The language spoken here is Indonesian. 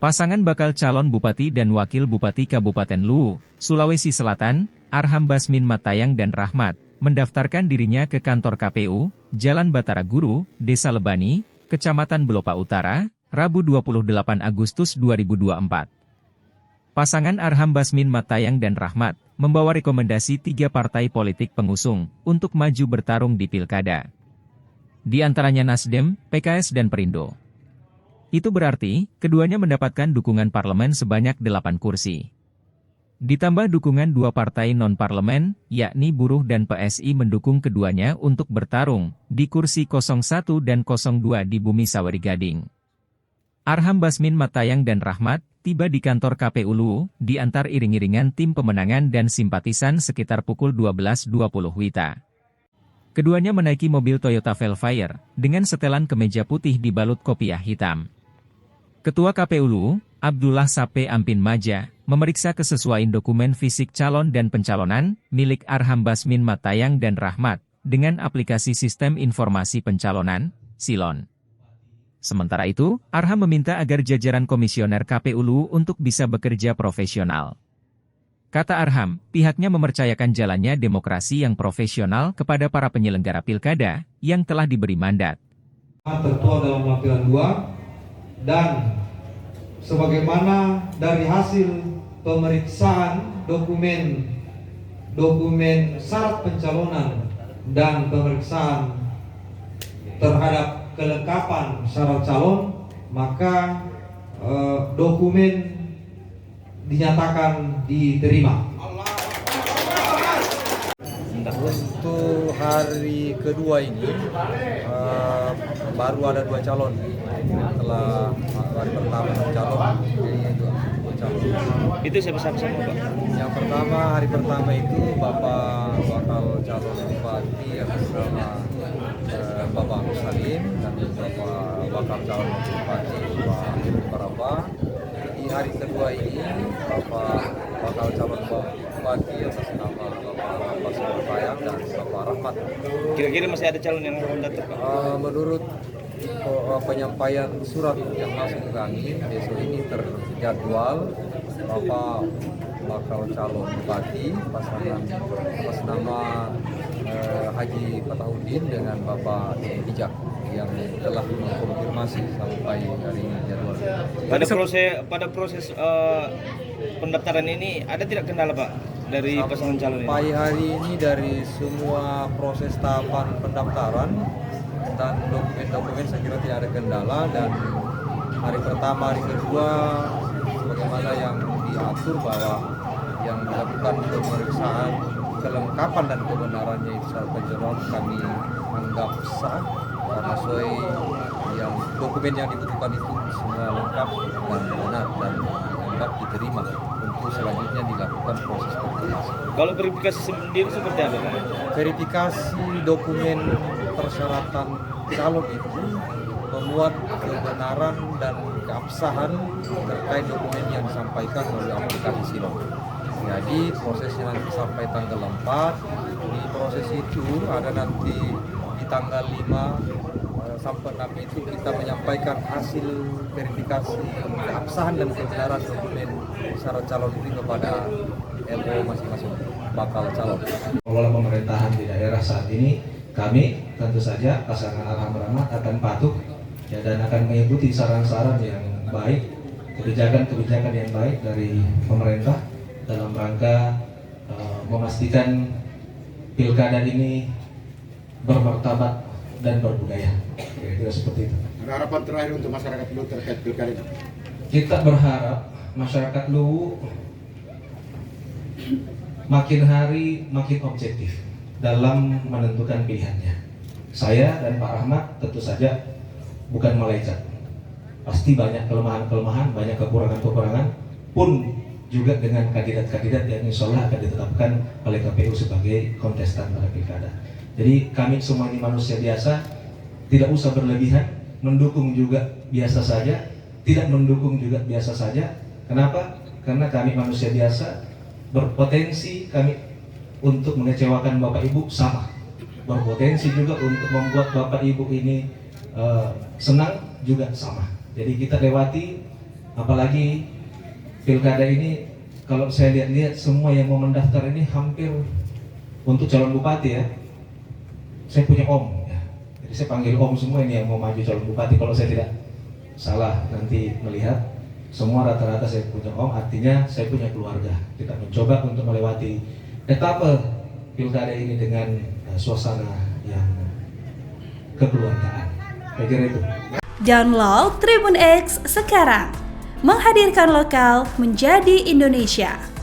Pasangan bakal calon Bupati dan Wakil Bupati Kabupaten Luwu, Sulawesi Selatan, Arham Basmin Matayang dan Rahmat, mendaftarkan dirinya ke kantor KPU, Jalan Batara Guru, Desa Lebani, Kecamatan Belopa Utara, Rabu 28 Agustus 2024. Pasangan Arham Basmin Matayang dan Rahmat membawa rekomendasi 3 partai politik pengusung untuk maju bertarung di Pilkada. Di antaranya Nasdem, PKS dan Perindo. Itu berarti, keduanya mendapatkan dukungan parlemen sebanyak 8 kursi. Ditambah dukungan 2 partai non-parlemen, yakni Buruh dan PSI mendukung keduanya untuk bertarung di kursi 01 dan 02 di Bumi Saweri Gading. Arham Basmin Matayang dan Rahmat tiba di kantor KPU Luwu, diantar iring-iringan tim pemenangan dan simpatisan sekitar pukul 12.20 WITA. Keduanya menaiki mobil Toyota Velfire, dengan setelan kemeja putih dibalut kopiah hitam. Ketua KPU Luwu, Abdullah Sape Ampin Maja, memeriksa kesesuaian dokumen fisik calon dan pencalonan milik Arham Basmin Matayang dan Rahmat dengan aplikasi Sistem Informasi Pencalonan, SILON. Sementara itu, Arham meminta agar jajaran komisioner KPU Luwu untuk bisa bekerja profesional. Kata Arham, pihaknya mempercayakan jalannya demokrasi yang profesional kepada para penyelenggara pilkada yang telah diberi mandat. Tertuang dalam lampiran 2 dan sebagaimana dari hasil pemeriksaan dokumen syarat pencalonan dan pemeriksaan terhadap kelengkapan syarat calon, maka dokumen dinyatakan diterima. Untuk hari kedua ini baru ada 2 calon. Setelah hari pertama calon, jadi 2 calon. Itu siapa-siapa Pak? Yang pertama, hari pertama itu Bapak bakal calon bupati atas nama Bapak Agus Salim dan Bapak bakal calon bupati Pak Heru Paraba. Di hari kedua ini Bapak bakal calon bupati atas nama Bapak Basmin Matayang dan Bapak Rahmat. Kira-kira masih ada calon yang akan datang Pak? Menurut penyampaian surat yang masuk ke kami, besok ini terjadwal Bapak bakal calon bupati pasangan atas nama Haji Fatahudin dengan Bapak Bijak yang telah mengkonfirmasi sampai hari ini jadwal. Pada proses pendaftaran ini ada tidak kendala Pak dari pasangan calon ini? Sampai hari ini dari semua proses tahapan pendaftaran dan dokumen-dokumen saya kira tidak ada kendala, dan hari pertama, hari kedua sebagaimana yang diatur bahwa yang dilakukan pemeriksaan kelengkapan dan kebenarannya itu syarat pencalonan kami anggap sah karena sesuai yang dokumen yang dibutuhkan itu semua lengkap dan benar dan anggap diterima untuk selanjutnya dilakukan proses verifikasi. Kalau verifikasi sendiri seperti apa Pak? Verifikasi dokumen persyaratan calon itu memuat kebenaran dan keabsahan terkait dokumen yang disampaikan melalui aplikasi SILON. Jadi prosesnya nanti sampai tanggal 4. Di proses itu ada nanti di tanggal 5 sampai 6 itu kita menyampaikan hasil verifikasi keabsahan dan kebenaran dokumen syarat calon itu kepada LO masing-masing bakal calon. Pengelola pemerintahan di daerah saat ini, kami tentu saja pasangan Arham Rahmat akan patuh dan akan mengikuti saran-saran yang baik, kebijakan-kebijakan yang baik dari pemerintah dalam rangka memastikan pilkada ini bermartabat dan berbudaya. Kira-kira seperti itu. Ada harapan terakhir untuk masyarakat Luwu terkait pilkada ini? Kita berharap masyarakat Luwu makin hari makin objektif dalam menentukan pilihannya. Saya dan Pak Rahmat tentu saja bukan malaikat. Pasti banyak kelemahan-kelemahan, banyak kekurangan-kekurangan, pun juga dengan kandidat-kandidat yang insya Allah akan ditetapkan oleh KPU sebagai kontestan pada pilkada. Jadi kami semua ini manusia biasa, tidak usah berlebihan, mendukung juga biasa saja, tidak mendukung juga biasa saja. Kenapa? Karena kami manusia biasa, berpotensi kami untuk mengecewakan Bapak Ibu sama, berpotensi juga untuk membuat Bapak Ibu ini senang juga sama. Jadi kita lewati Apalagi pilkada ini, kalau saya lihat-lihat semua yang mau mendaftar ini hampir untuk calon bupati ya. Saya punya om, ya. Jadi saya panggil om semua ini yang mau maju calon bupati. Kalau saya tidak salah nanti melihat, semua rata-rata saya punya om, artinya saya punya keluarga. Kita mencoba untuk melewati etapa pilkada ini dengan suasana yang kekeluargaan. Saya kira itu. Download Tribun X sekarang, menghadirkan lokal menjadi Indonesia.